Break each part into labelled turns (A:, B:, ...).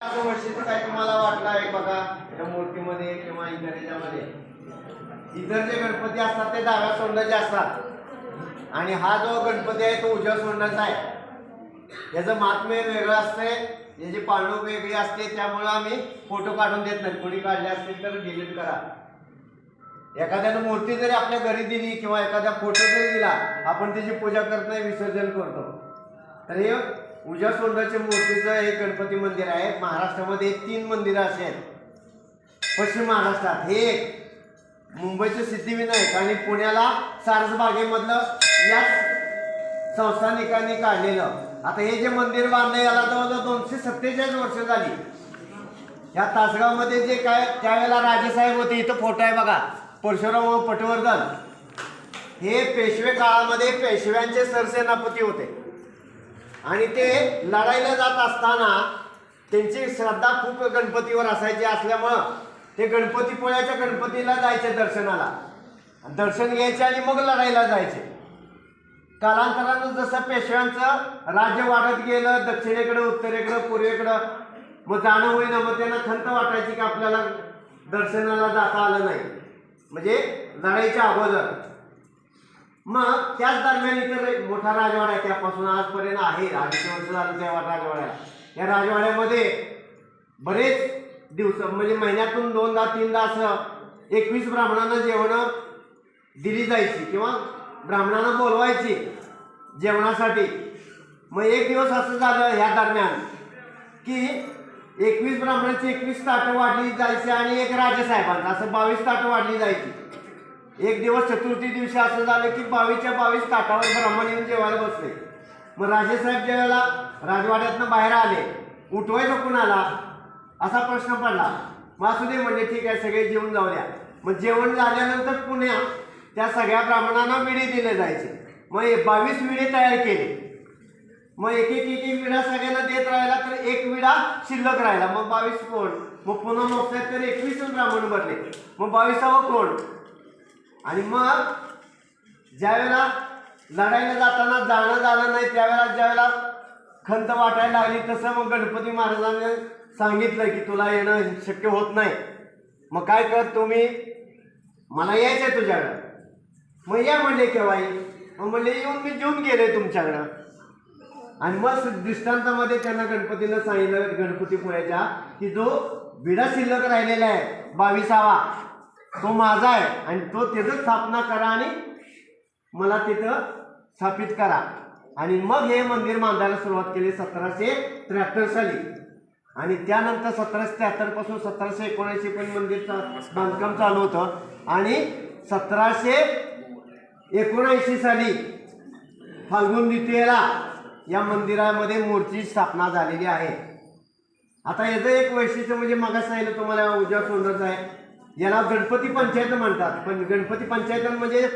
A: असं वैशिष्ट्य काय तुम्हाला वाटलं आहे बघा या मूर्तीमध्ये किंवा इतर याच्यामध्ये? इतर जे गणपती असतात ते डाव्या सोंडाचे असतात आणि हा जो गणपती आहे तो उजव्या सोंडाचा आहे। याचं महात्म्य वेगळं असते, याची पाळणूक वेगळी असते, त्यामुळे आम्ही फोटो काढून देत नाही। कोणी काढले असतील तर डिलीट करा। एखाद्यानं मूर्ती जरी आपल्या घरी दिली किंवा एखाद्या फोटो जरी दिला, आपण त्याची पूजा करत नाही, विसर्जन करतो। तर हे उजव्या सोंडाचे मूर्तीचं एक गणपती मंदिर आहे। महाराष्ट्रामध्ये 3 मंदिरं अशी आहेत। पश्चिम महाराष्ट्रात हे एक, मुंबईचं सिद्धिविनायक आणि पुण्याला सारसबागेमधलं या संस्थानिकांनी काढलेलं। आता हे जे मंदिर बांधलं याला जवळजवळ 247 वर्ष झाली। या तासगावमध्ये जे काय त्यावेळेला राजेसाहेब होते, इथं फोटो आहे बघा, परशुराम पटवर्धन। हे पेशवे काळामध्ये पेशव्यांचे सरसेनापती होते आणि ते लढाईला जात असताना त्यांची श्रद्धा खूप गणपतीवर असायची असल्यामुळं ते गणपतीपुळ्याच्या गणपतीला जायचे दर्शनाला, दर्शन घ्यायचे आणि मग लढाईला जायचे। कालांतरानं जसं पेशव्यांचं राज्य वाढत गेलं, दक्षिणेकडे, उत्तरेकडे, पूर्वेकडं मग जाणं होईना, मग त्यांना खंत वाटायची की आपल्याला दर्शनाला जाता आलं नाही, म्हणजे लढाईच्या अगोदर। मग त्याच दरम्यान इथे मोठा राजवाडा आहे, त्यापासून आजपर्यंत आहे, 250 वर्ष झालं त्या राजवाड्याला। या राजवाड्यामध्ये बरेच दिवस म्हणजे महिन्यातून 2दा-3दा असं 21 ब्राह्मणांना जेवण दिली जायची किंवा ब्राह्मणांना बोलवायची जेवणासाठी। मग एक दिवस असं झालं ह्या दरम्यान की 21 ब्राह्मणांची 21 ताटं वाढली जायची आणि एक राजेसाहेबांचं असं 22 ताटं वाढली जायची। एक दिवस चतुर्थी दिवशी असं झालं की 22च्या 22 ताटावर ब्राह्मण येऊन जेवायला बसले। मग राजेसाहेब ज्यावेळेला राजवाड्यातनं बाहेर आले, उठवायचं कुणाला असा प्रश्न पडला। मग असू दे म्हणजे ठीक आहे, सगळे जेवून जाऊ द्या। मग जेवण झाल्यानंतर पुण्या त्या सगळ्या ब्राह्मणांना विडे दिले जायचे। मग 22 विडे तयार केले। मग एक एक विडा सगळ्यांना देत राहिला तर एक विडा शिल्लक राहिला, मग 22 कोण, मग पुन्हा मोक्षात तर 21 ब्राह्मण भरले, मग 22वा कोण। आणि मग ज्यावेळेला लढाईला जाताना जाणं झालं नाही, त्यावेळेला ज्यावेळेला खंत वाटायला लागली, तसं मग गणपती महाराजांनी सांगितलं की तुला येणं शक्य होत नाही, मग काय कर, तुम्ही मला यायचंय तुझ्याकडं। मग या म्हणले केव्हाही, मग म्हणले येऊन मी जेवून गेले तुमच्याकडं। आणि मग दृष्टांतामध्ये त्यांना गणपतीनं सांगितलं गणपतीपुळ्याच्या की जो विडा शिल्लक राहिलेला आहे 22वा तो माझा आहे आणि तो तिथं स्थापना करा आणि मला तिथं स्थापित करा। आणि मग हे मंदिर बांधायला सुरुवात केली 1773 साली। आणि त्यानंतर 1773 पासून 1779 पण मंदिरचं बांधकाम चालू होतं आणि 1779 साली फाल्गुन द्वितीयेला या मंदिरामध्ये मूर्ती स्थापना झालेली आहे। आता याचं एक वैशिष्ट्य म्हणजे मगाच सांगितलं तुम्हाला, उजव्या सोंडाचं आहे। याला गणपती पंचायत म्हणतात, पण गणपती पंचायत म्हणजे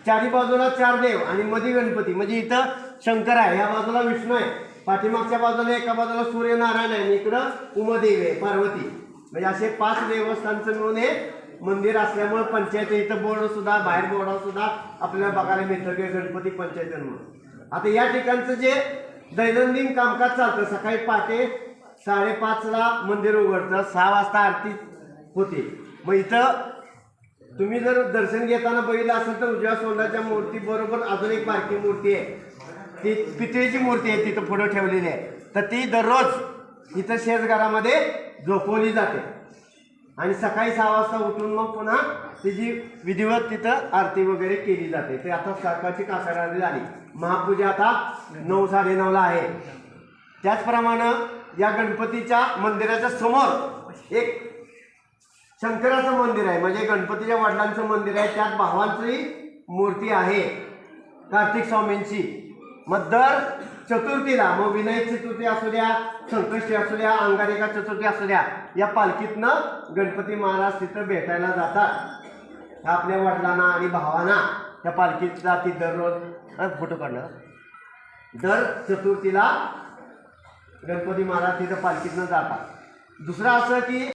A: चारी बाजूला 4 देव आणि मध्ये गणपती, म्हणजे इथं शंकर आहे, ह्या बाजूला विष्णू आहे, पाठीमागच्या बाजूला एका बाजूला सूर्यनारायण आहे आणि इकडं उमादेवी आहे, पार्वती, म्हणजे असे 5 देवस्थानचं मिळून हे मंदिर असल्यामुळे पंचायत, इथं बोर्ड सुद्धा, बाहेर बोर्डावर सुद्धा आपल्याला बघायला मिळतं की गणपती पंचायत म्हणून। आता या ठिकाणचं जे दैनंदिन कामकाज चालतं, सकाळी पहाटे 5:30ला मंदिर उघडतं, 6 वाजता आरती होते। मग इथं तुम्ही जर दर्शन घेताना बघितलं असेल तर उजव्या सोंडाच्या मूर्ती बरोबर अजून एक बारकी मूर्ती आहे, ती पितळेची मूर्ती आहे, तिथं पुढं ठेवलेली आहे। तर ती दररोज इथं शेजघरामध्ये झोपवली जाते आणि सकाळी 6 वाजता उठून मग पुन्हा तिची विधिवत तिथं आरती वगैरे केली जाते। ते आता सकाळची काकड आरती झाली, महापूजा आता 9-9:30ला आहे। त्याचप्रमाणे या गणपतीच्या मंदिराच्या समोर एक शंकराचं मंदिर आहे, म्हणजे गणपतीच्या वडिलांचं मंदिर आहे, त्यात भावांची मूर्ती आहे कार्तिक स्वामींची। मग दर चतुर्थीला, मग विनायक चतुर्थी असू द्या, संकष्टी असू द्या, अंगारिका चतुर्थी असू द्या, या पालखीतनं गणपती महाराज तिथं भेटायला जातात आपल्या वडिलांना आणि भावांना। त्या पालखीत जाती दररोज फोटो काढणार, दर चतुर्थीला गणपती महाराज तिथं पालखीतनं जातात। दुसरं असं की